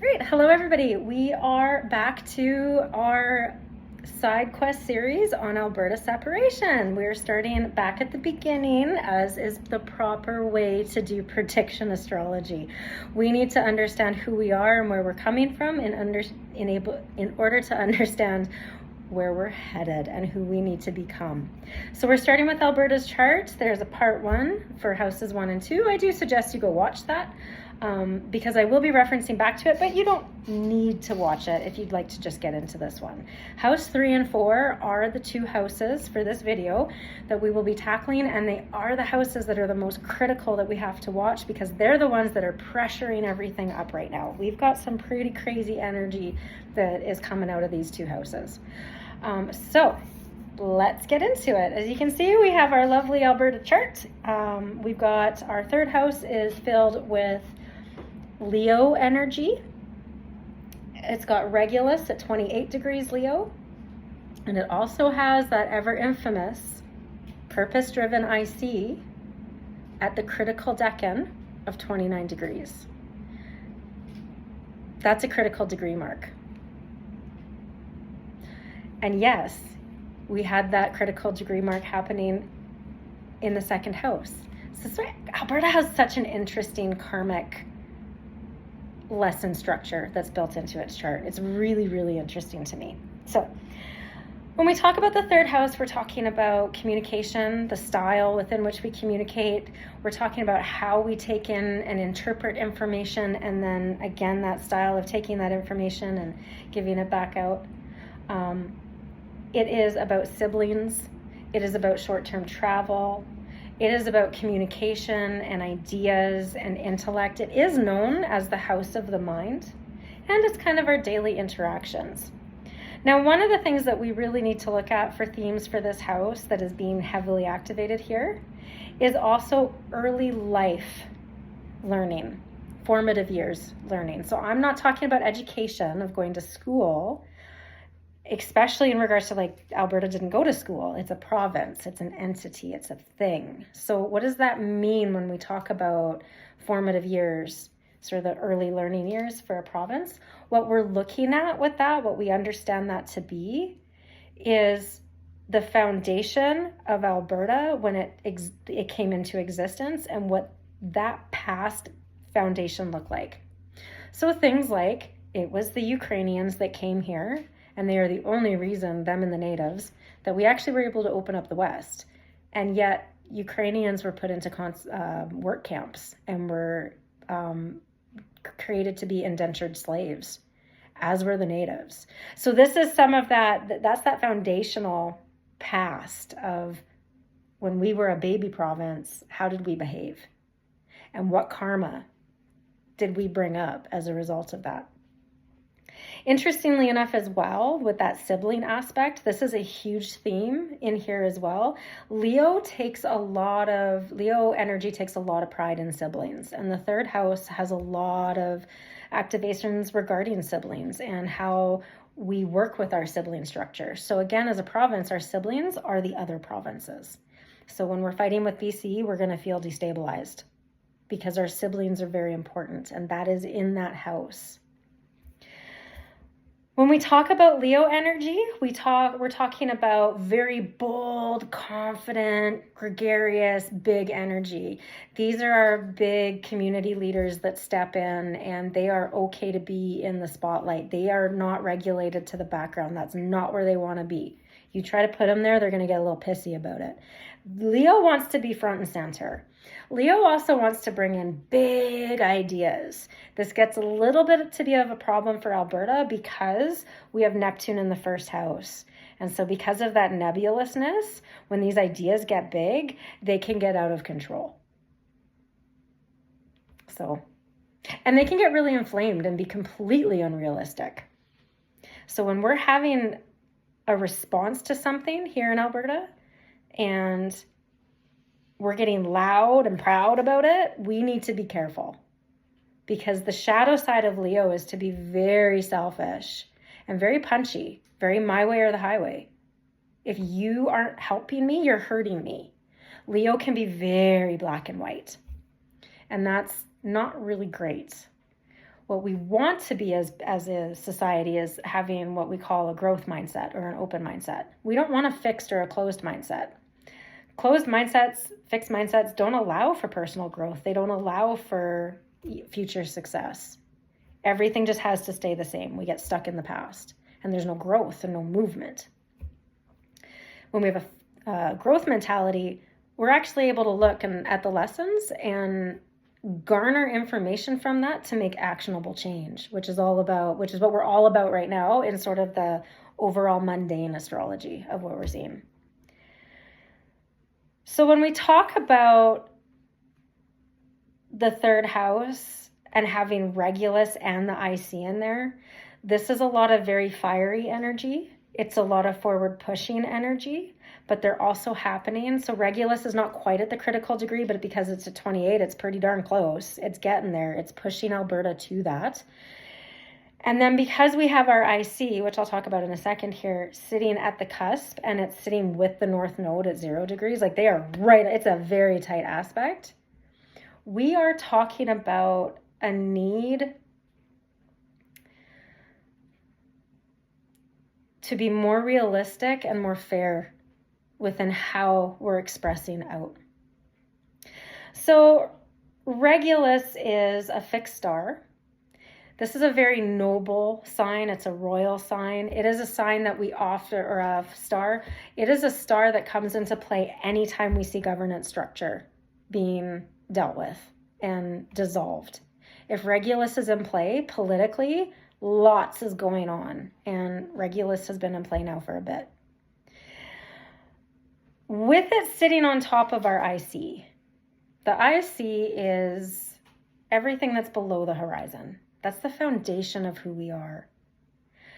Great. Hello, everybody. We are back to our side quest series on Alberta separation. We're starting back at the beginning, as is the proper way to do prediction astrology. We need to understand who we are and where we're coming from in order to understand where we're headed and who we need to become. So we're starting with Alberta's chart. There's a part 1 for houses 1 and 2. I do suggest you go watch that. Because I will be referencing back to it, but you don't need to watch it if you'd like to just get into this one. House 3 and 4 are the 2 houses for this video that we will be tackling, and they are the houses that are the most critical that we have to watch because they're the ones that are pressuring everything up right now. We've got some pretty crazy energy that is coming out of these 2 houses. So let's get into it. As you can see, we have our lovely Alberta chart. We've got our 3rd house is filled with Leo energy. It's got Regulus at 28 degrees Leo, and it also has that ever infamous purpose-driven IC at the critical decan of 29 degrees. That's a critical degree mark. And yes, we had that critical degree mark happening in the 2nd house. So Alberta has such an interesting karmic lesson structure that's built into its chart. It's really, really interesting to me. So when we talk about the 3rd house, we're talking about communication, the style within which we communicate. We're talking about how we take in and interpret information, and then again, that style of taking that information and giving it back out. It is about siblings. It is about short-term travel. It is about communication and ideas and intellect. It is known as the house of the mind, and it's kind of our daily interactions. Now, one of the things that we really need to look at for themes for this house that is being heavily activated here is also early life learning, formative years learning. So I'm not talking about education of going to school, especially in regards to, like, Alberta didn't go to school. It's a province, it's an entity, it's a thing. So what does that mean when we talk about formative years, sort of the early learning years for a province? What we're looking at with that, what we understand that to be, is the foundation of Alberta when it came into existence and what that past foundation looked like. So things like, it was the Ukrainians that came here, and they are the only reason, them and the natives, that we actually were able to open up the West. And yet Ukrainians were put into work camps and were created to be indentured slaves, as were the natives. So this is some of that's that foundational past of when we were a baby province, how did we behave? And what karma did we bring up as a result of that? Interestingly enough as well, with that sibling aspect, this is a huge theme in here as well. Leo energy takes a lot of pride in siblings, and the 3rd house has a lot of activations regarding siblings and how we work with our sibling structure. So again, as a province, our siblings are the other provinces. So when we're fighting with BC, we're going to feel destabilized because our siblings are very important, and that is in that house. When we talk about Leo energy, we're talking about very bold, confident, gregarious, big energy. These are our big community leaders that step in, and they are okay to be in the spotlight. They are not regulated to the background. That's not where they want to be. You try to put them there, they're going to get a little pissy about it. Leo wants to be front and center. Leo also wants to bring in big ideas. This gets a little bit to be of a problem for Alberta because we have Neptune in the 1st house. And so because of that nebulousness, when these ideas get big, they can get out of control. And they can get really inflamed and be completely unrealistic. So when we're having a response to something here in Alberta and we're getting loud and proud about it, we need to be careful, because the shadow side of Leo is to be very selfish and very punchy, very my way or the highway. If you aren't helping me, you're hurting me. Leo can be very black and white, and that's not really great. what we want to be as a society is having what we call a growth mindset or an open mindset. We don't want a fixed or a closed mindset. Closed mindsets, fixed mindsets don't allow for personal growth. They don't allow for future success. Everything just has to stay the same. We get stuck in the past, and there's no growth and no movement. When we have a growth mentality, we're actually able to look at the lessons and garner information from that to make actionable change, which is what we're all about right now in sort of the overall mundane astrology of what we're seeing. So when we talk about the third house and having Regulus and the IC in there, this is a lot of very fiery energy. It's a lot of forward pushing energy, but they're also happening. So Regulus is not quite at the critical degree, but because it's at 28, it's pretty darn close. It's getting there. It's pushing Alberta to that. And then because we have our IC, which I'll talk about in a second here, sitting at the cusp, and it's sitting with the North Node at 0 degrees, like they are right, it's a very tight aspect. We are talking about a need to be more realistic and more fair within how we're expressing out. So Regulus is a fixed star. This is a very noble sign. It's a royal sign. It is a sign that we often, or a star. It is a star that comes into play anytime we see governance structure being dealt with and dissolved. If Regulus is in play politically, lots is going on, and Regulus has been in play now for a bit. With it sitting on top of our IC, the IC is everything that's below the horizon. That's the foundation of who we are.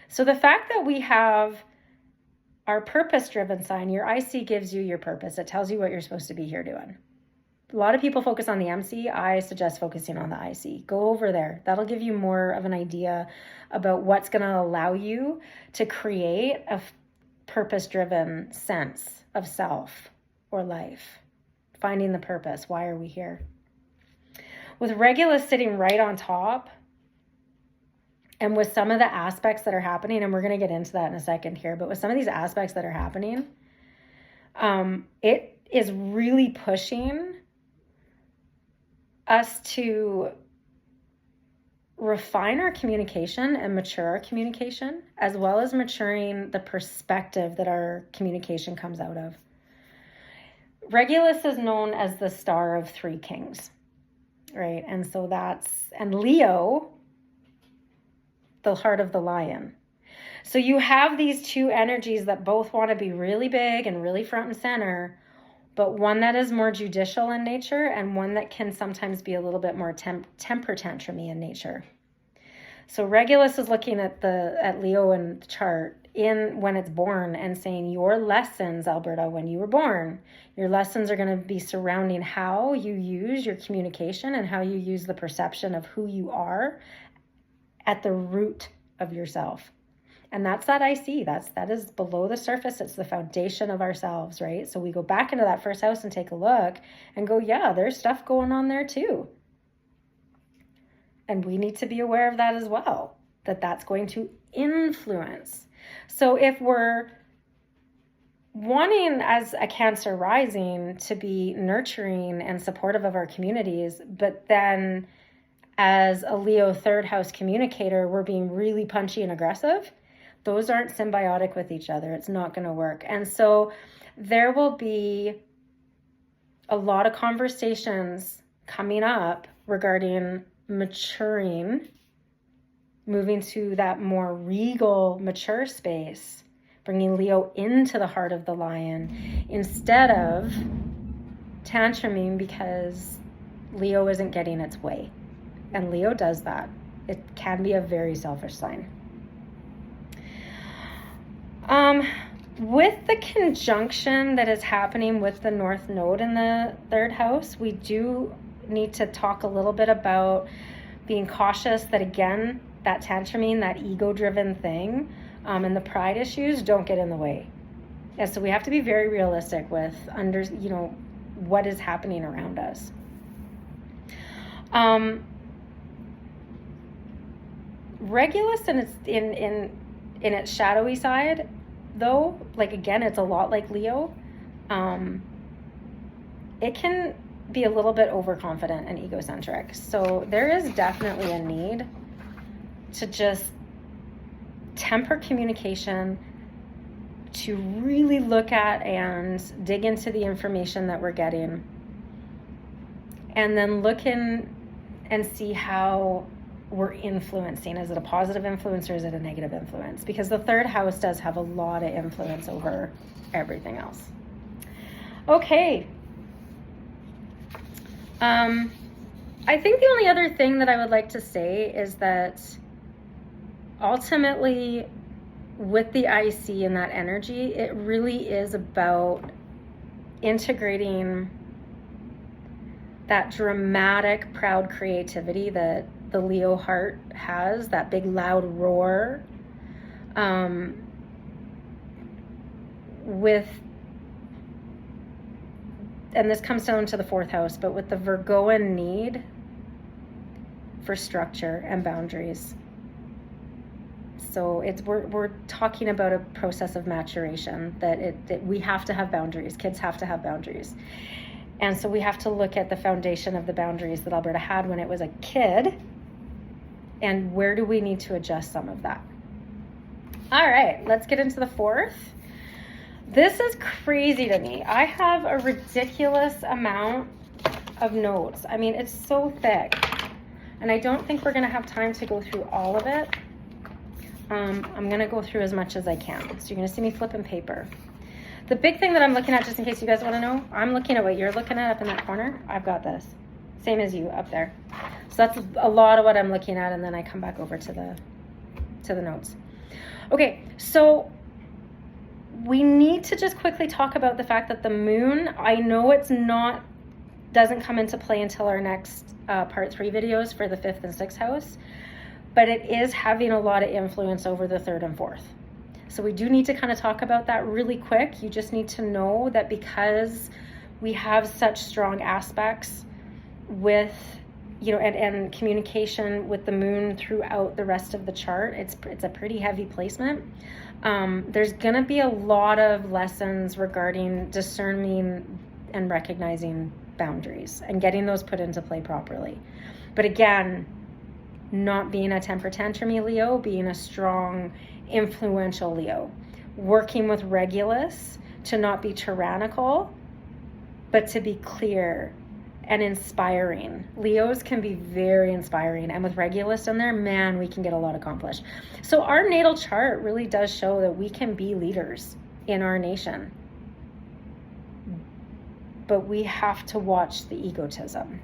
So the fact that we have our purpose-driven sign, your IC gives you your purpose. It tells you what you're supposed to be here doing. A lot of people focus on the MC. I suggest focusing on the IC. Go over there. That'll give you more of an idea about what's going to allow you to create a purpose-driven sense of self or life. Finding the purpose. Why are we here? With Regulus sitting right on top, and with some of the aspects that are happening, and we're going to get into that in a second here, but with some of these aspects that are happening, it is really pushing us to refine our communication and mature our communication, as well as maturing the perspective that our communication comes out of. Regulus is known as the star of 3 kings, right? And so and Leo, the heart of the lion. So you have these two energies that both want to be really big and really front and center, but one that is more judicial in nature and one that can sometimes be a little bit more temper tantrumy in nature. So Regulus is looking at Leo in the chart when it's born and saying your lessons, Alberta, when you were born, your lessons are going to be surrounding how you use your communication and how you use the perception of who you are at the root of yourself. And that's that IC. That is below the surface. It's the foundation of ourselves, right? So we go back into that first house and take a look and go, yeah, there's stuff going on there too. And we need to be aware of that as well, that's going to influence. So if we're wanting as a Cancer rising to be nurturing and supportive of our communities, but then as a Leo third house communicator, we're being really punchy and aggressive, those aren't symbiotic with each other. It's not going to work. And so there will be a lot of conversations coming up regarding maturing, moving to that more regal, mature space, bringing Leo into the heart of the lion instead of tantruming because Leo isn't getting its way. And Leo does that. It can be a very selfish sign. With the conjunction that is happening with the North Node in the third house, we do need to talk a little bit about being cautious that, again, that tantruming, that ego-driven thing, and the pride issues don't get in the way. And so we have to be very realistic with what is happening around us. Regulus in its shadowy side, though, like again, it's a lot like Leo. It can be a little bit overconfident and egocentric. So there is definitely a need to just temper communication, to really look at and dig into the information that we're getting, and then look in and see how we're influencing. Is it a positive influence or is it a negative influence? Because the third house does have a lot of influence over everything else. Okay. I think the only other thing that I would like to say is that ultimately with the IC and that energy, it really is about integrating that dramatic, proud creativity that the Leo heart has, that big loud roar, with, and this comes down to the fourth house, but with the Virgoan need for structure and boundaries. So we're talking about a process of maturation, that we have to have boundaries. Kids have to have boundaries. And so we have to look at the foundation of the boundaries that Alberta had when it was a kid, and where do we need to adjust some of that? All right, let's get into the fourth. This is crazy to me. I have a ridiculous amount of notes. I mean, it's so thick, and I don't think we're gonna have time to go through all of it. I'm gonna go through as much as I can. So you're gonna see me flipping paper. The big thing that I'm looking at, just in case you guys wanna know, I'm looking at what you're looking at up in that corner. I've got this, same as you up there. So that's a lot of what I'm looking at, and then I come back over to the notes. Okay, so we need to just quickly talk about the fact that the moon, I know doesn't come into play until our next part 3 videos for the 5th and 6th house, but it is having a lot of influence over the 3rd and 4th. So we do need to kind of talk about that really quick. You just need to know that because we have such strong aspects with, and communication with the moon throughout the rest of the chart, it's a pretty heavy placement. There's gonna be a lot of lessons regarding discerning and recognizing boundaries and getting those put into play properly. But again, not being a temper tantrumy Leo, being a strong, influential Leo, working with Regulus to not be tyrannical, but to be clear and inspiring. Leos can be very inspiring, and with Regulus in there, man, we can get a lot accomplished. So our natal chart really does show that we can be leaders in our nation, but we have to watch the egotism.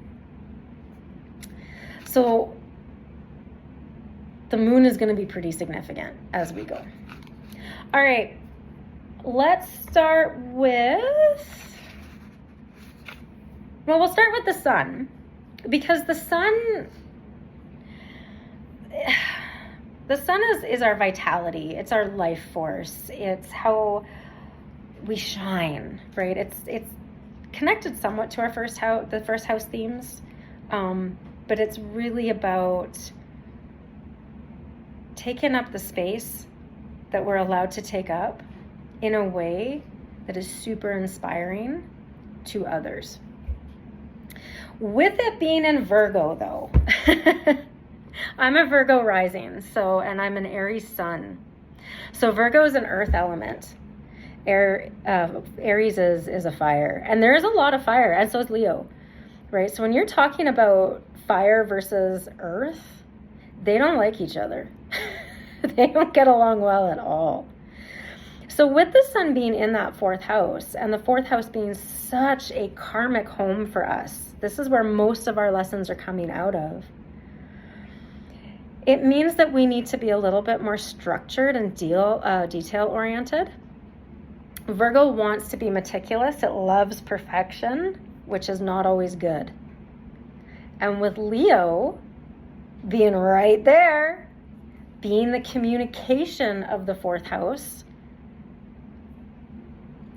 So the moon is going to be pretty significant as we go. All right, let's start with, we'll start with the sun, because the sun is our vitality. It's our life force. It's how we shine, right? It's connected somewhat to our the first house themes, but it's really about taking up the space that we're allowed to take up in a way that is super inspiring to others. With it being in Virgo, though, I'm a Virgo rising, and I'm an Aries sun. So Virgo is an earth element. Aries is a fire, and there is a lot of fire, and so is Leo, right? So when you're talking about fire versus earth, they don't like each other. They don't get along well at all. So with the sun being in that 4th house, and the 4th house being such a karmic home for us, this is where most of our lessons are coming out of. It means that we need to be a little bit more structured and detail-oriented. Virgo wants to be meticulous. It loves perfection, which is not always good. And with Leo being right there, being the communication of the 4th house,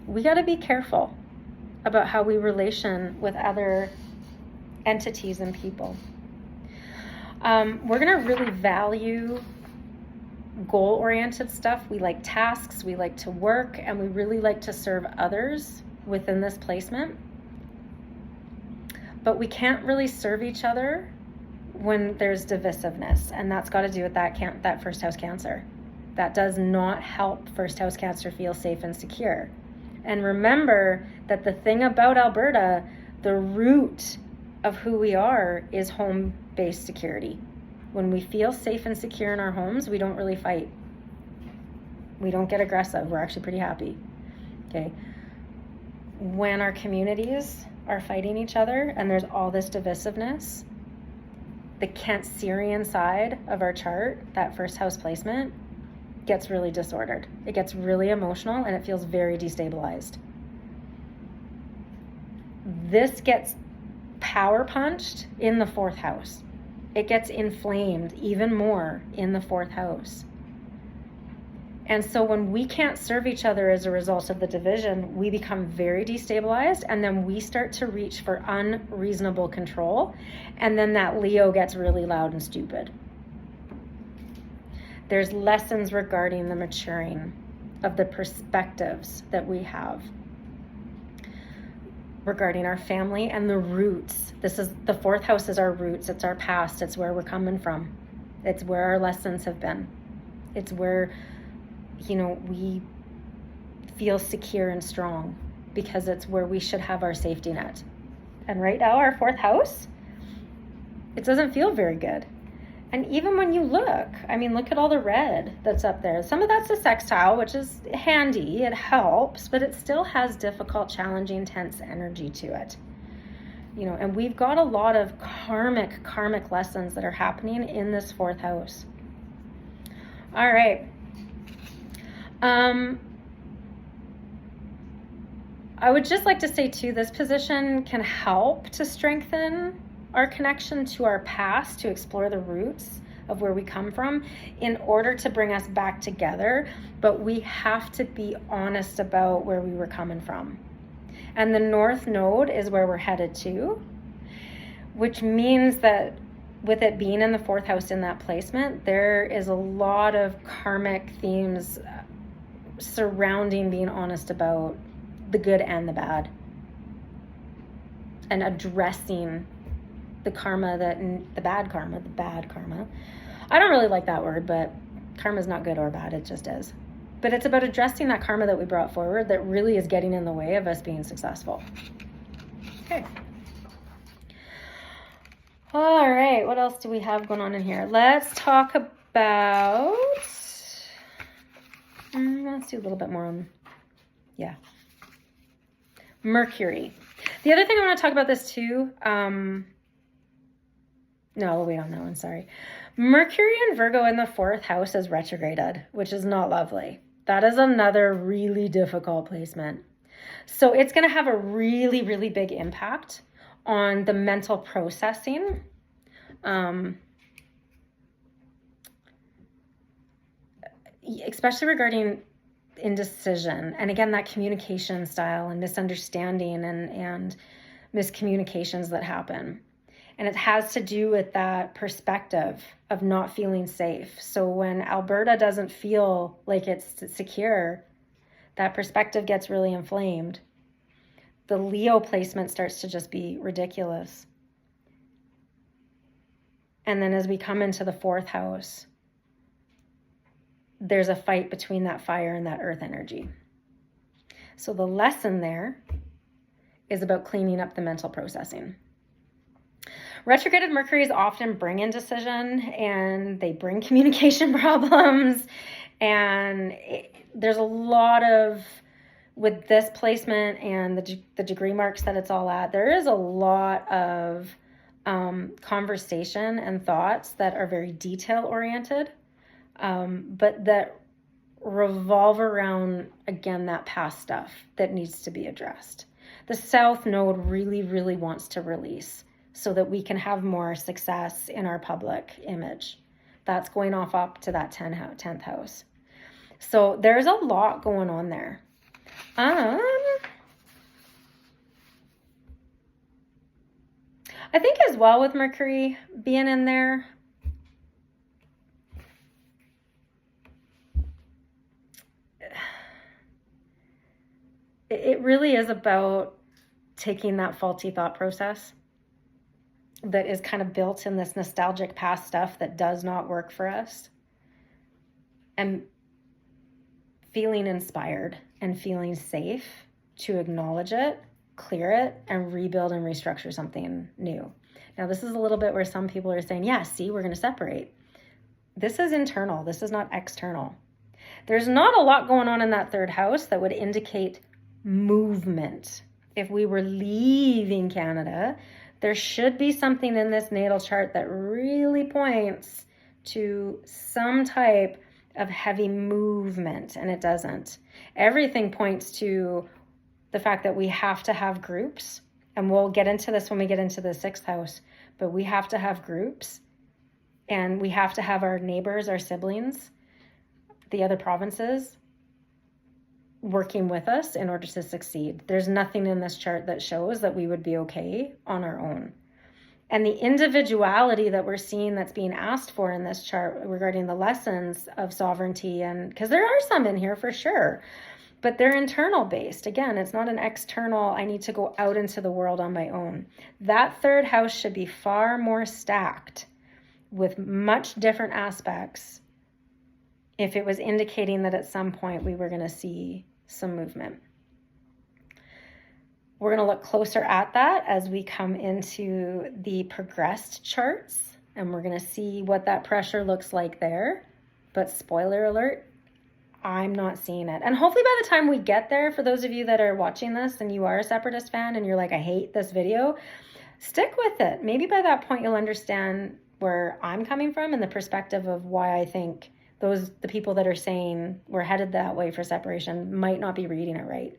we got to be careful about how we relation with other entities and people. We're going to really value goal-oriented stuff. We like tasks, we like to work, and we really like to serve others within this placement. But we can't really serve each other when there's divisiveness, and that's got to do with that first house Cancer. That does not help first house Cancer feel safe and secure. And remember that the thing about Alberta, the root of who we are is home-based security. When we feel safe and secure in our homes, we don't really fight. We don't get aggressive. We're actually pretty happy. Okay. When our communities are fighting each other and there's all this divisiveness, the Cancerian side of our chart, that first house placement, gets really disordered. It gets really emotional and it feels very destabilized. This gets power punched in the fourth house. It gets inflamed even more in the fourth house. And so when we can't serve each other as a result of the division, we become very destabilized, and then we start to reach for unreasonable control, and then that Leo gets really loud and stupid. There's lessons regarding the maturing of the perspectives that we have regarding our family and the roots. The fourth house is our roots. It's our past. It's where we're coming from. It's where our lessons have been. It's where, we feel secure and strong, because it's where we should have our safety net. And right now, our fourth house, it doesn't feel very good. And even when you look at all the red that's up there. Some of that's a sextile, which is handy. It helps, but it still has difficult, challenging, tense energy to it. And we've got a lot of karmic lessons that are happening in this fourth house. All right. I would just like to say too, this position can help to strengthen our connection to our past, to explore the roots of where we come from in order to bring us back together. But we have to be honest about where we were coming from. And the North Node is where we're headed to, which means that with it being in the fourth house in that placement, there is a lot of karmic themes surrounding being honest about the good and the bad, and addressing the bad karma. I don't really like that word, but karma's not good or bad, it just is. But it's about addressing that karma that we brought forward that really is getting in the way of us being successful. Okay. All right, what else do we have going on in here? Let's talk about, let's do a little bit more on, Mercury. The other thing I want to talk about this too, no, we don't know. I'm sorry. Mercury in Virgo in the fourth house is retrograded, which is not lovely. That is another really difficult placement. So it's going to have a really, really big impact on the mental processing. Especially regarding indecision. And again, that communication style and misunderstanding and miscommunications that happen. And it has to do with that perspective of not feeling safe. So when Alberta doesn't feel like it's secure, that perspective gets really inflamed. The Leo placement starts to just be ridiculous. And then as we come into the fourth house, there's a fight between that fire and that earth energy. So the lesson there is about cleaning up the mental processing. Retrograded Mercuries often bring indecision, and they bring communication problems. And there's a lot of, with this placement and the degree marks that it's all at, there is a lot of conversation and thoughts that are very detail oriented, but that revolve around, again, that past stuff that needs to be addressed. The South Node really, really wants to release so that we can have more success in our public image. That's going off up to that 10th house. So there's a lot going on there. I think as well with Mercury being in there, it really is about taking that faulty thought process that is kind of built in this nostalgic past stuff that does not work for us, and feeling inspired and feeling safe to acknowledge it, clear it, and rebuild and restructure something new. Now, this is a little bit where some people are saying, yeah, see, we're going to separate. This is internal. This is not external. There's not a lot going on in that third house that would indicate movement. If we were leaving Canada, there should be something in this natal chart that really points to some type of heavy movement, and it doesn't. Everything points to the fact that we have to have groups, and we'll get into this when we get into the 6th house, but we have to have groups, and we have to have our neighbors, our siblings, the other provinces working with us in order to succeed. There's nothing in this chart that shows that we would be okay on our own. And the individuality that we're seeing that's being asked for in this chart regarding the lessons of sovereignty, and because there are some in here for sure, but they're internal based. Again, it's not an external, I need to go out into the world on my own. That third house should be far more stacked with much different aspects if it was indicating that at some point we were going to see some movement. We're going to look closer at that as we come into the progressed charts, and we're going to see what that pressure looks like there. But spoiler alert, I'm not seeing it. And hopefully by the time we get there, for those of you that are watching this and you are a Separatist fan and you're like, I hate this video, stick with it. Maybe by that point you'll understand where I'm coming from and the perspective of why I think the people that are saying we're headed that way for separation might not be reading it right.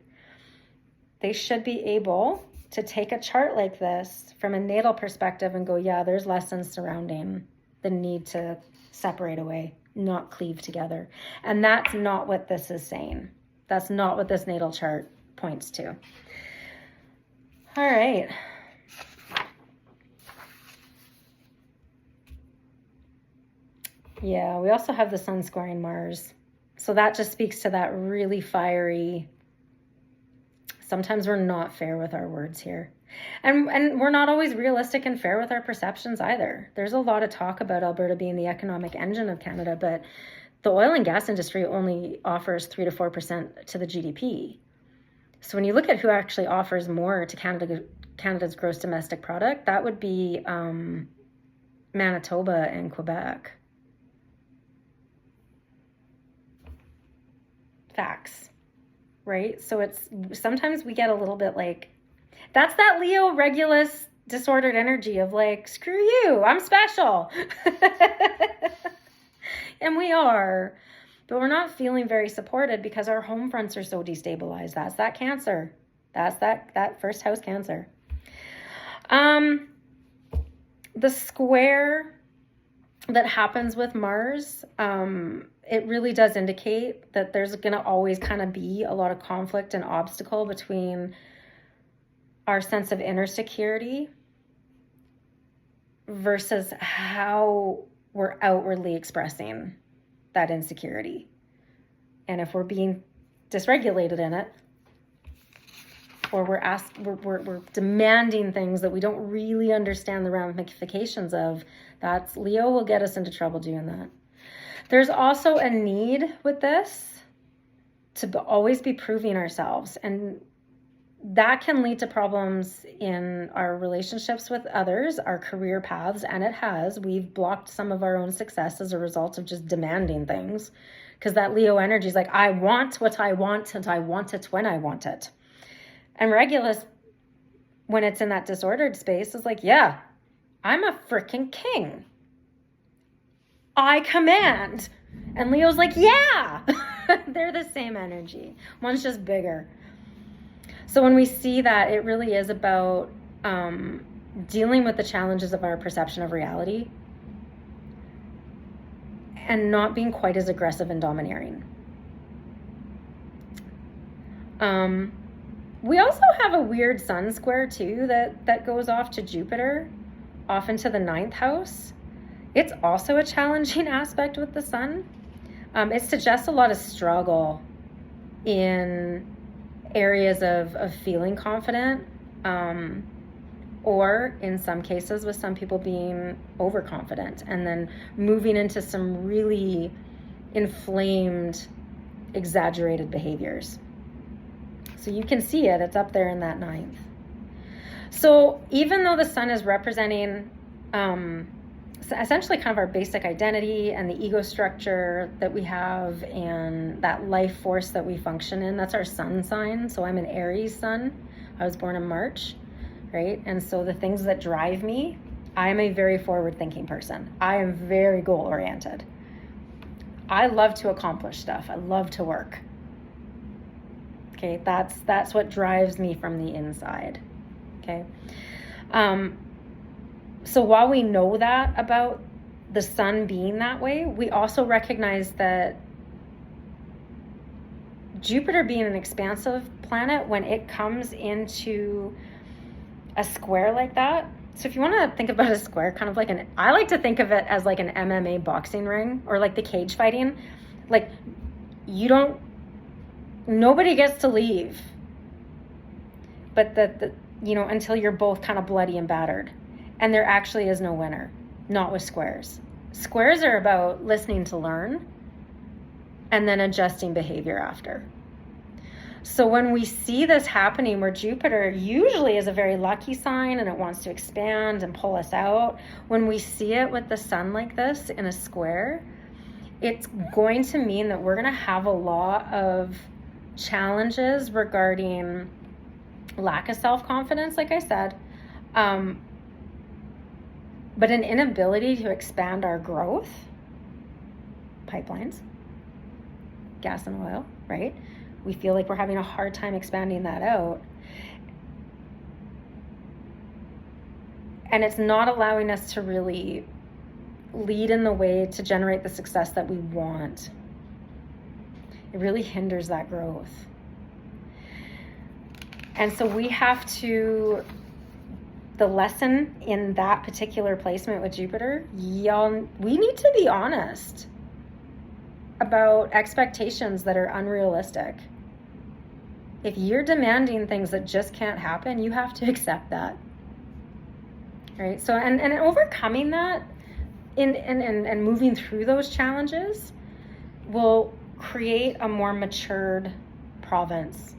They should be able to take a chart like this from a natal perspective and go, yeah, there's lessons surrounding the need to separate away, not cleave together. And that's not what this is saying. That's not what this natal chart points to. All right. Yeah, we also have the sun squaring Mars. So that just speaks to that really fiery. Sometimes we're not fair with our words here. And we're not always realistic and fair with our perceptions either. There's a lot of talk about Alberta being the economic engine of Canada, but the oil and gas industry only offers 3 to 4% to the GDP. So when you look at who actually offers more to Canada's gross domestic product, that would be Manitoba and Quebec. Facts, right? So it's sometimes we get a little bit like, that's that Leo Regulus disordered energy of like, screw you, I'm special. And we are, but we're not feeling very supported because our home fronts are so destabilized. That's that Cancer. That's that first house Cancer. The square that happens with Mars, it really does indicate that there's going to always kind of be a lot of conflict and obstacle between our sense of inner security versus how we're outwardly expressing that insecurity. And if we're being dysregulated in it, or we're demanding things that we don't really understand the ramifications of, that's Leo will get us into trouble doing that. There's also a need with this to always be proving ourselves, and that can lead to problems in our relationships with others, our career paths, and it has. We've blocked some of our own success as a result of just demanding things, because that Leo energy is like, I want what I want, and I want it when I want it. And Regulus, when it's in that disordered space, is like, yeah, I'm a freaking king. I command. And Leo's like, yeah. They're the same energy. One's just bigger. So when we see that, it really is about dealing with the challenges of our perception of reality and not being quite as aggressive and domineering. We also have a weird sun square too that goes off to Jupiter, off into the 9th house. It's also a challenging aspect with the sun. It suggests a lot of struggle in areas of feeling confident, or in some cases with some people being overconfident and then moving into some really inflamed, exaggerated behaviors. So you can see it's up there in that 9th. So even though the sun is representing essentially kind of our basic identity and the ego structure that we have and that life force that we function in, that's our sun sign. So I'm an Aries sun. I was born in March, right? And so the things that drive me, I'm a very forward-thinking person. I am very goal-oriented. I love to accomplish stuff. I love to work. Okay, that's what drives me from the inside. Okay. So while we know that about the sun being that way, we also recognize that Jupiter being an expansive planet, when it comes into a square like that. So if you want to think about a square, kind of like I like to think of it as like an MMA boxing ring, or like the cage fighting. Like nobody gets to leave, but until you're both kind of bloody and battered. And there actually is no winner, not with squares. Squares are about listening to learn and then adjusting behavior after. So when we see this happening, where Jupiter usually is a very lucky sign and it wants to expand and pull us out, when we see it with the sun like this in a square, it's going to mean that we're going to have a lot of challenges regarding lack of self-confidence, like I said, but an inability to expand our growth, pipelines, gas and oil, right? We feel like we're having a hard time expanding that out. And it's not allowing us to really lead in the way to generate the success that we want. It really hinders that growth. And so we have to, the lesson in that particular placement with Jupiter, we need to be honest about expectations that are unrealistic. If you're demanding things that just can't happen, you have to accept that. Right? So, and overcoming that and moving through those challenges will create a more matured province.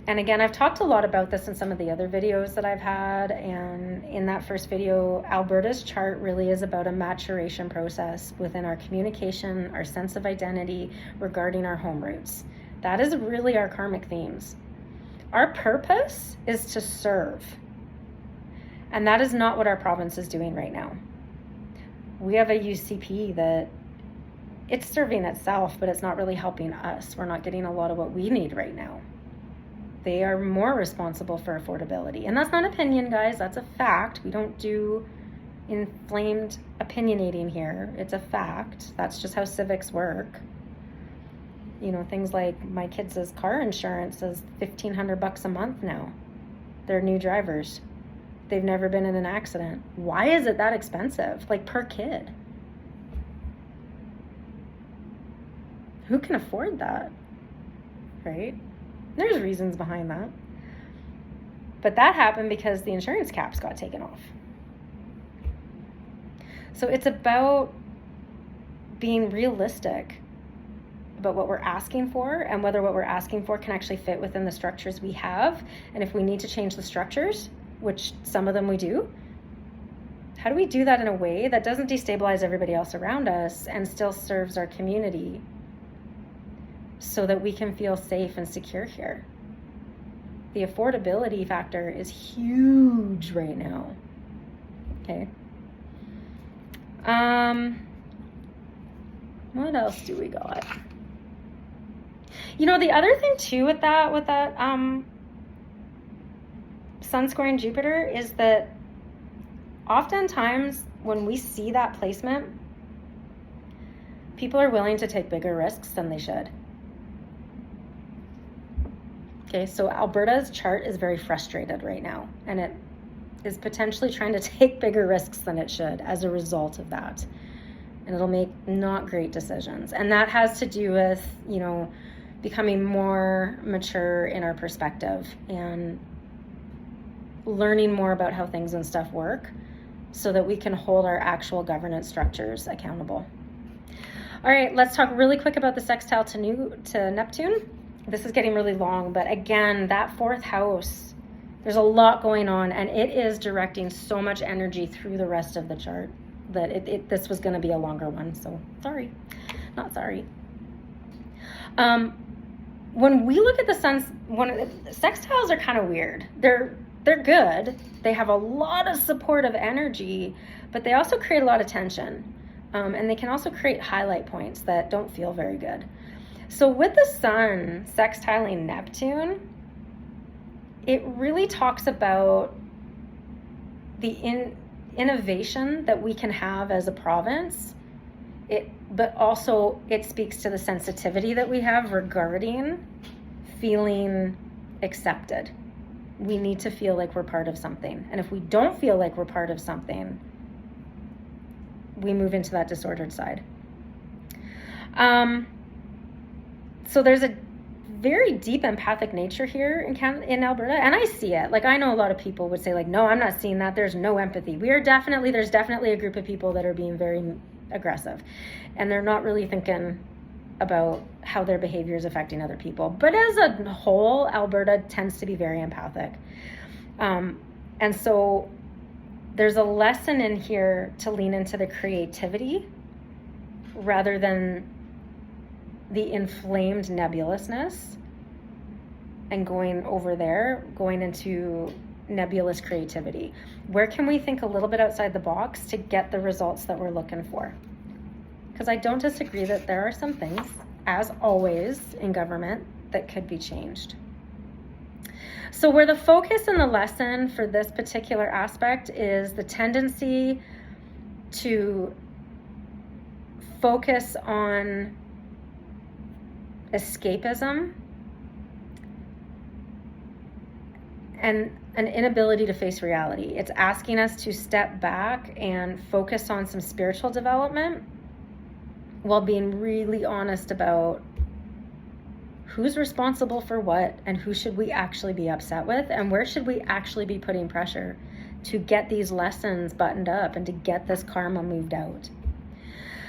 And again, I've talked a lot about this in some of the other videos that I've had. And in that first video, Alberta's chart really is about a maturation process within our communication, our sense of identity regarding our home roots. That is really our karmic themes. Our purpose is to serve. And that is not what our province is doing right now. We have a UCP that it's serving itself, but it's not really helping us. We're not getting a lot of what we need right now. They are more responsible for affordability. And that's not opinion, guys. That's a fact. We don't do inflamed opinionating here. It's a fact. That's just how civics work. You know, things like my kids' car insurance is $1,500 a month now. They're new drivers. They've never been in an accident. Why is it that expensive? Like per kid. Who can afford that? Right? There's reasons behind that. But that happened because the insurance caps got taken off. So it's about being realistic about what we're asking for and whether what we're asking for can actually fit within the structures we have. And if we need to change the structures, which some of them we do, how do we do that in a way that doesn't destabilize everybody else around us and still serves our community so that we can feel safe and secure here? The affordability factor is huge right now. Okay. What else do we got? You know, the other thing too with that Sun squaring Jupiter is that oftentimes when we see that placement, people are willing to take bigger risks than they should. Okay, so Alberta's chart is very frustrated right now, and it is potentially trying to take bigger risks than it should as a result of that. And it'll make not great decisions. And that has to do with, you know, becoming more mature in our perspective and learning more about how things and stuff work so that we can hold our actual governance structures accountable. All right, let's talk really quick about the sextile to Neptune. This is getting really long, but again, that 4th house, there's a lot going on, and it is directing so much energy through the rest of the chart that this was going to be a longer one, so sorry. Not sorry. When we look at the sun's, sextiles are kind of weird. They're good. They have a lot of supportive energy, but they also create a lot of tension. And they can also create highlight points that don't feel very good. So with the sun sextiling Neptune, it really talks about the innovation that we can have as a province. But also it speaks to the sensitivity that we have regarding feeling accepted. We need to feel like we're part of something. And if we don't feel like we're part of something, we move into that disordered side. So there's a very deep empathic nature here in Alberta, and I see it. Like, I know a lot of people would say, like, no, I'm not seeing that. There's no empathy. There's definitely a group of people that are being very aggressive, and they're not really thinking about how their behavior is affecting other people. But as a whole, Alberta tends to be very empathic. And so there's a lesson in here to lean into the creativity rather than the inflamed nebulousness, and going into nebulous creativity. Where can we think a little bit outside the box to get the results that we're looking for? Because I don't disagree that there are some things, as always in government, that could be changed. So where the focus and the lesson for this particular aspect is the tendency to focus on escapism and an inability to face reality. It's asking us to step back and focus on some spiritual development while being really honest about who's responsible for what and who should we actually be upset with and where should we actually be putting pressure to get these lessons buttoned up and to get this karma moved out.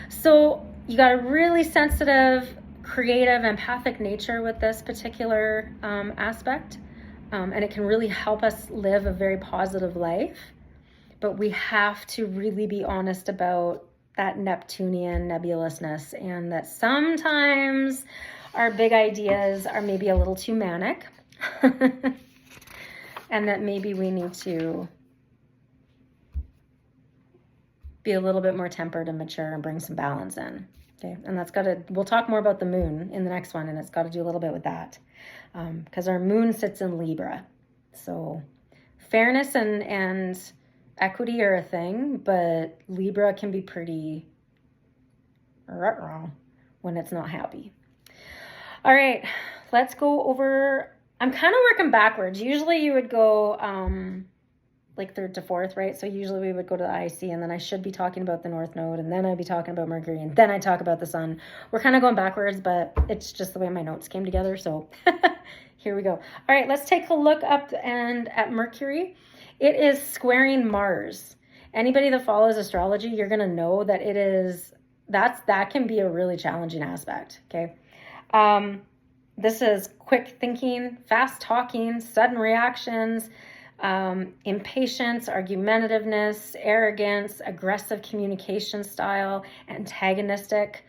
So you got a really sensitive, creative, empathic nature with this particular aspect. And it can really help us live a very positive life. But we have to really be honest about that Neptunian nebulousness, and that sometimes our big ideas are maybe a little too manic. And that maybe we need to be a little bit more tempered and mature and bring some balance in. Okay, and we'll talk more about the moon in the next one, and it's got to do a little bit with that. Because our moon sits in Libra. So fairness and equity are a thing, but Libra can be pretty wrong when it's not happy. All right, let's go over, I'm kind of working backwards. Usually you would go like 3rd to 4th, right? So usually we would go to the IC, and then I should be talking about the North Node, and then I'd be talking about Mercury, and then I talk about the Sun. We're kind of going backwards, but it's just the way my notes came together, so here we go. All right, let's take a look up and at Mercury. It is squaring Mars. Anybody that follows astrology, you're going to know that that can be a really challenging aspect, okay? This is quick thinking, fast talking, sudden reactions, impatience, argumentativeness, arrogance, aggressive communication style, antagonistic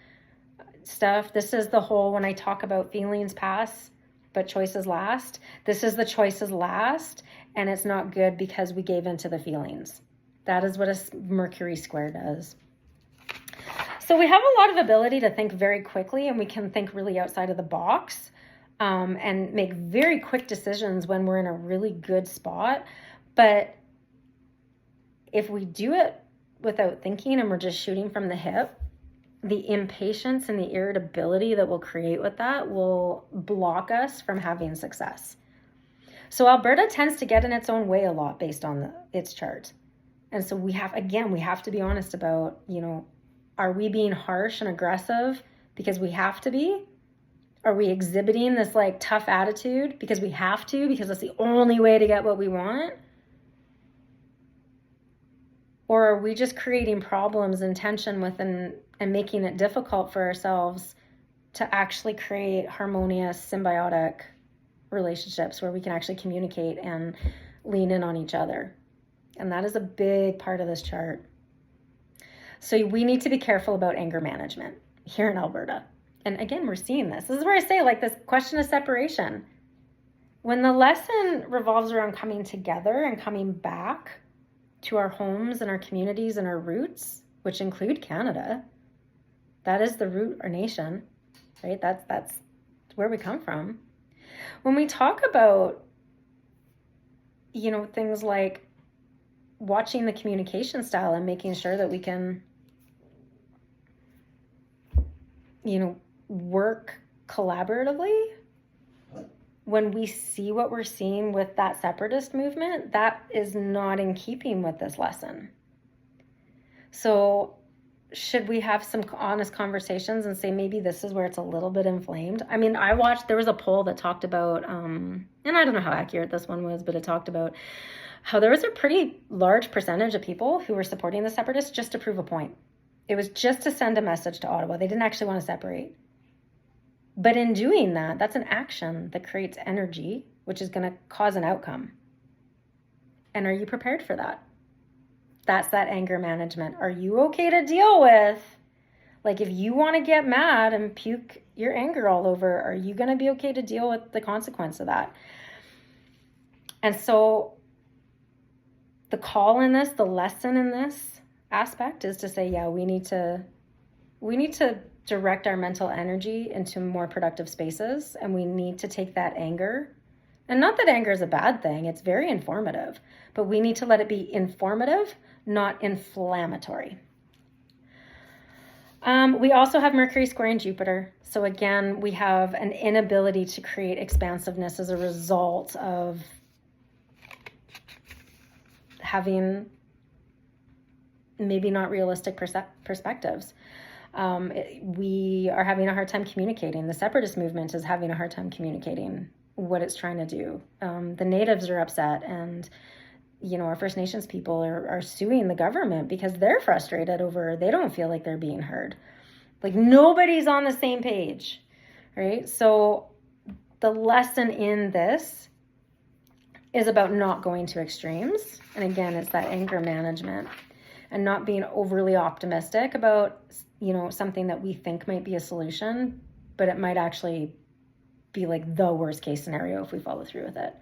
stuff. This is the whole, when I talk about feelings pass, but choices last. This is the choices last, and it's not good because we gave into the feelings. That is what a Mercury square does. So we have a lot of ability to think very quickly, and we can think really outside of the box. And make very quick decisions when we're in a really good spot. But if we do it without thinking and we're just shooting from the hip, the impatience and the irritability that we'll create with that will block us from having success. So Alberta tends to get in its own way a lot based on its chart. And so we have to be honest about, are we being harsh and aggressive because we have to be? Are we exhibiting this like tough attitude because we have to, because it's the only way to get what we want? Or are we just creating problems and tension within and making it difficult for ourselves to actually create harmonious, symbiotic relationships where we can actually communicate and lean in on each other? And that is a big part of this chart. So we need to be careful about anger management here in Alberta. And again, we're seeing this. This is where I say, like, this question of separation. When the lesson revolves around coming together and coming back to our homes and our communities and our roots, which include Canada, that is the root, our nation, right? That's where we come from. When we talk about, things like watching the communication style and making sure that we can, work collaboratively, when we see what we're seeing with that separatist movement, that is not in keeping with this lesson. So should we have some honest conversations and say maybe this is where it's a little bit inflamed? I mean, there was a poll that talked about, and I don't know how accurate this one was, but it talked about how there was a pretty large percentage of people who were supporting the separatists just to prove a point. It was just to send a message to Ottawa. They didn't actually want to separate. But in doing that, that's an action that creates energy, which is going to cause an outcome. And are you prepared for that? That's that anger management. Are you okay to deal with, like, if you want to get mad and puke your anger all over, are you going to be okay to deal with the consequence of that? And so the call in this, the lesson in this aspect is to say, yeah, we need to direct our mental energy into more productive spaces, and we need to take that anger. And not that anger is a bad thing, it's very informative, but we need to let it be informative, not inflammatory. We also have Mercury squaring Jupiter. So again, we have an inability to create expansiveness as a result of having maybe not realistic perspectives. We are having a hard time communicating. The separatist movement is having a hard time communicating what it's trying to do. The natives are upset, and our First Nations people are suing the government because they're frustrated over, they don't feel like they're being heard. Like, nobody's on the same page, right? So the lesson in this is about not going to extremes. And again, it's that anger management and not being overly optimistic about, something that we think might be a solution, but it might actually be like the worst case scenario if we follow through with it.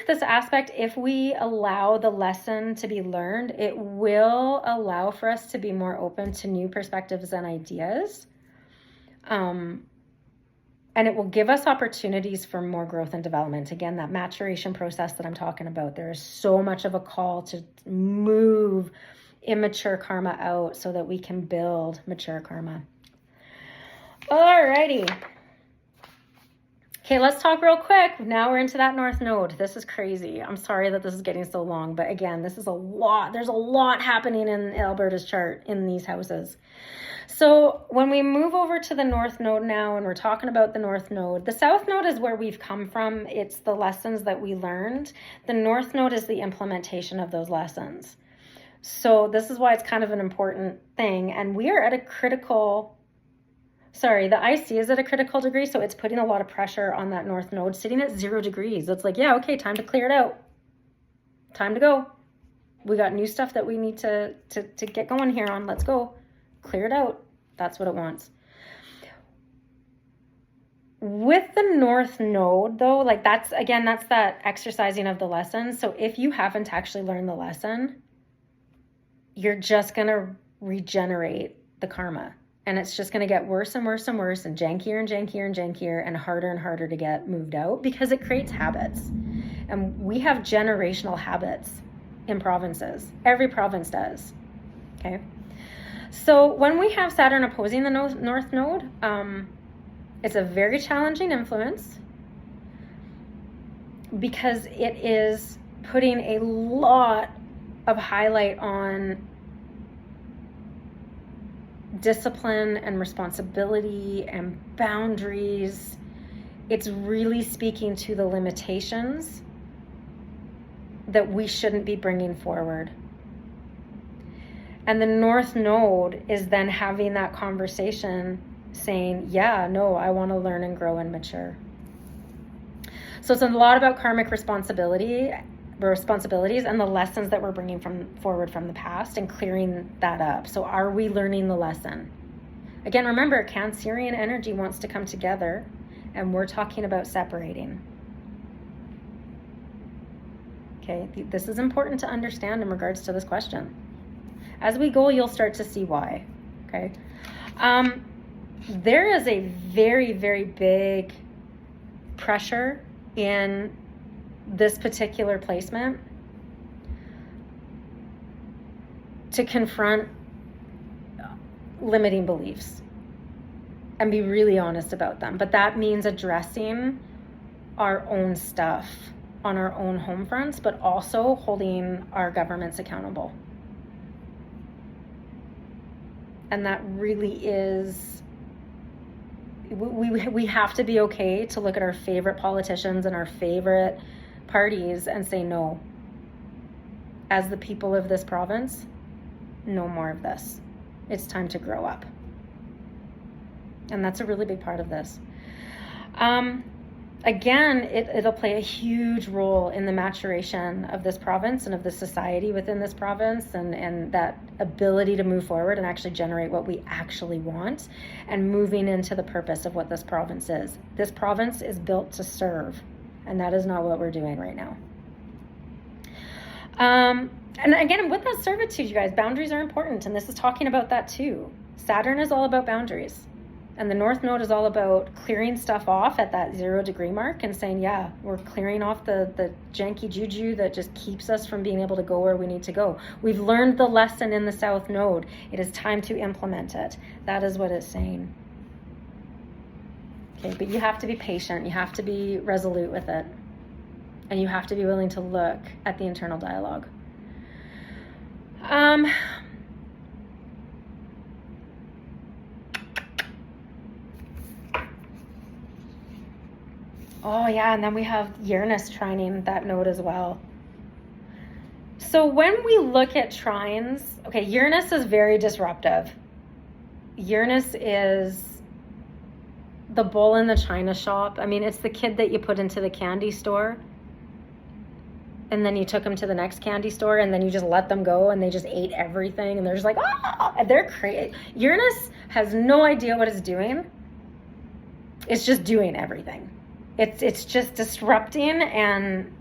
This aspect, if we allow the lesson to be learned, it will allow for us to be more open to new perspectives and ideas. And it will give us opportunities for more growth and development. Again, that maturation process that I'm talking about, there is so much of a call to move immature karma out so that we can build mature karma. Alrighty. Okay, let's talk real quick. Now we're into that North Node. This is crazy. I'm sorry that this is getting so long, but again, this is a lot. There's a lot happening in Alberta's chart in these houses. So when we move over to the North Node now, and we're talking about the North Node, the South Node is where we've come from. It's the lessons that we learned. The North Node is the implementation of those lessons. So this is why it's kind of an important thing. And we are at a critical, the IC is at a critical degree, so it's putting a lot of pressure on that North Node, sitting at 0 degrees. It's like, yeah, okay, time to clear it out. Time to go. We got new stuff that we need to get going here on. Let's go. Clear it out. That's what it wants. With the North Node, though, like that's that exercising of the lesson. So if you haven't actually learned the lesson, you're just going to regenerate the karma. And it's just going to get worse and worse and worse and jankier and jankier and jankier and harder to get moved out because it creates habits. And we have generational habits in provinces. Every province does. Okay. So when we have Saturn opposing the North Node, it's a very challenging influence because it is putting a lot of highlight on discipline and responsibility and boundaries. It's really speaking to the limitations that we shouldn't be bringing forward. And the North Node is then having that conversation saying, yeah, no, I want to learn and grow and mature. So it's a lot about karmic responsibilities and the lessons that we're bringing forward from the past and clearing that up. So are we learning the lesson? Again, remember, Cancerian energy wants to come together, and we're talking about separating. Okay, this is important to understand in regards to this question. As we go, you'll start to see why. Okay, there is a very, very big pressure in this particular placement to confront limiting beliefs and be really honest about them. But that means addressing our own stuff on our own home fronts, but also holding our governments accountable. And that really is, we have to be okay to look at our favorite politicians and our favorite parties and say, no, as the people of this province, no more of this. It's time to grow up. And that's a really big part of this. Again, it'll play a huge role in the maturation of this province and of the society within this province, and that ability to move forward and actually generate what we actually want and moving into the purpose of what this province is. This province is built to serve, and that is not what we're doing right now. And again, with that servitude, you guys, boundaries are important, and this is talking about that too. Saturn is all about boundaries. And the North Node is all about clearing stuff off at that 0 degree mark and saying, yeah, we're clearing off the janky juju that just keeps us from being able to go where we need to go. We've learned the lesson in the South Node. It is time to implement it. That is what it's saying. Okay, but you have to be patient. You have to be resolute with it. And you have to be willing to look at the internal dialogue. Oh yeah, and then we have Uranus trining that node as well. So when we look at trines, okay, Uranus is very disruptive. Uranus is the bull in the china shop. I mean, it's the kid that you put into the candy store and then you took them to the next candy store and then you just let them go and they just ate everything and they're just like, ah, they're crazy. Uranus has no idea what it's doing. It's just doing everything. It's just disrupting and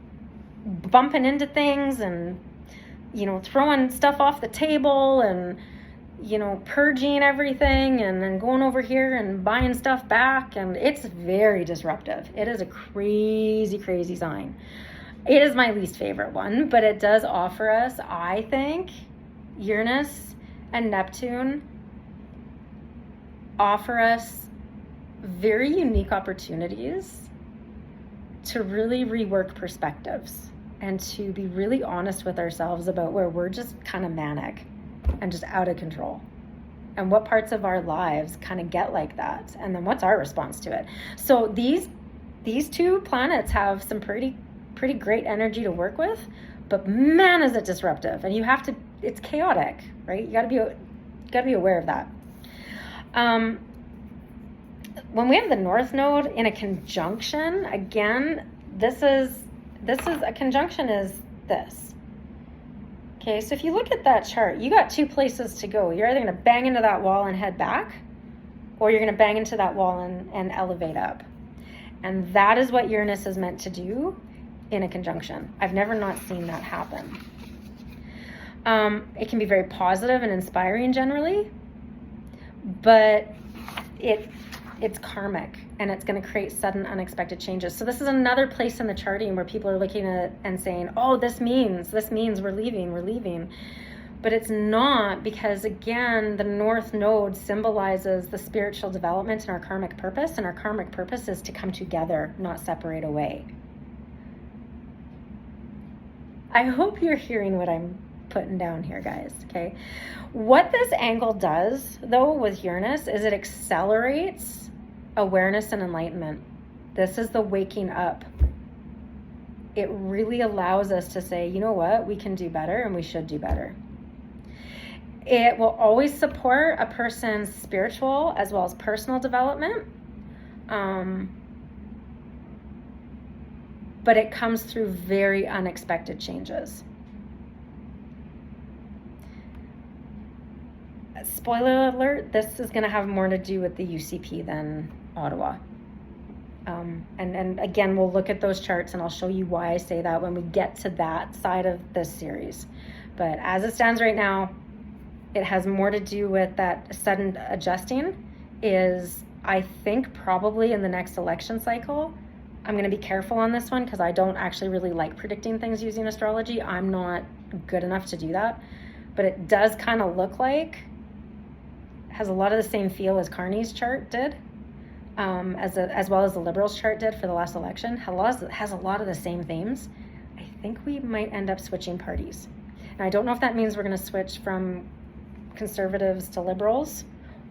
bumping into things and, you know, throwing stuff off the table and, you know, purging everything and then going over here and buying stuff back. And it's very disruptive. It is a crazy, crazy sign. It is my least favorite one, but it does offer us, I think, Uranus and Neptune offer us very unique opportunities to really rework perspectives and to be really honest with ourselves about where we're just kind of manic and just out of control and what parts of our lives kind of get like that, and then what's our response to it. So these two planets have some pretty great energy to work with, but man, is it disruptive, and you have to, it's chaotic, right? You got to be aware of that. When we have the North Node in a conjunction, again, this is a conjunction is this. Okay, so if you look at that chart, you got two places to go. You're either going to bang into that wall and head back, or you're going to bang into that wall and elevate up. And that is what Uranus is meant to do in a conjunction. I've never not seen that happen. It can be very positive and inspiring generally, but it's karmic and it's going to create sudden unexpected changes. So this is another place in the charting where people are looking at it and saying, oh, this means we're leaving. But it's not, because again, the North Node symbolizes the spiritual development and our karmic purpose, and our karmic purpose is to come together, not separate away. I hope you're hearing what I'm putting down here, guys, okay? What this angle does, though, with Uranus is it accelerates awareness and enlightenment. This is the waking up. It really allows us to say, you know what, we can do better and we should do better. It will always support a person's spiritual as well as personal development. But it comes through very unexpected changes. Spoiler alert, this is going to have more to do with the UCP than Ottawa. And again, we'll look at those charts and I'll show you why I say that when we get to that side of this series. But as it stands right now, it has more to do with that sudden adjusting is, I think, probably in the next election cycle. I'm going to be careful on this one because I don't actually really like predicting things using astrology. I'm not good enough to do that. But it does kind of look like, has a lot of the same feel as Carney's chart did, as well as the Liberals' chart did for the last election. Has a lot of the same themes. I think we might end up switching parties. And I don't know if that means we're going to switch from Conservatives to Liberals,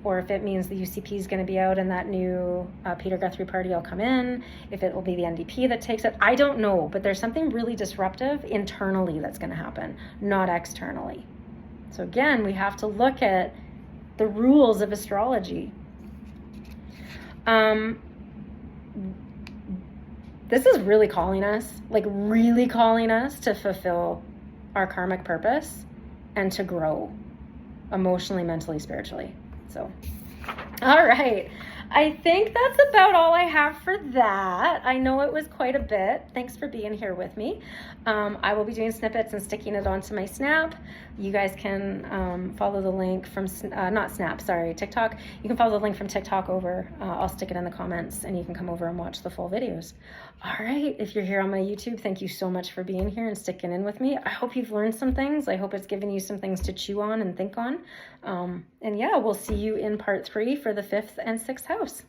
or if it means the UCP is going to be out and that new Peter Guthrie party will come in, if it will be the NDP that takes it. I don't know, but there's something really disruptive internally that's going to happen, not externally. So again, we have to look at the rules of astrology. This is really calling us, to fulfill our karmic purpose and to grow emotionally, mentally, spiritually. So, all right. I think that's about all I have for that. I know it was quite a bit. Thanks for being here with me. I will be doing snippets and sticking it onto my Snap. You guys can follow the link from, TikTok. You can follow the link from TikTok over. I'll stick it in the comments and you can come over and watch the full videos. All right. If you're here on my YouTube, thank you so much for being here and sticking in with me. I hope you've learned some things. I hope it's given you some things to chew on and think on. And yeah, we'll see you in part 3 for the 5th and 6th house.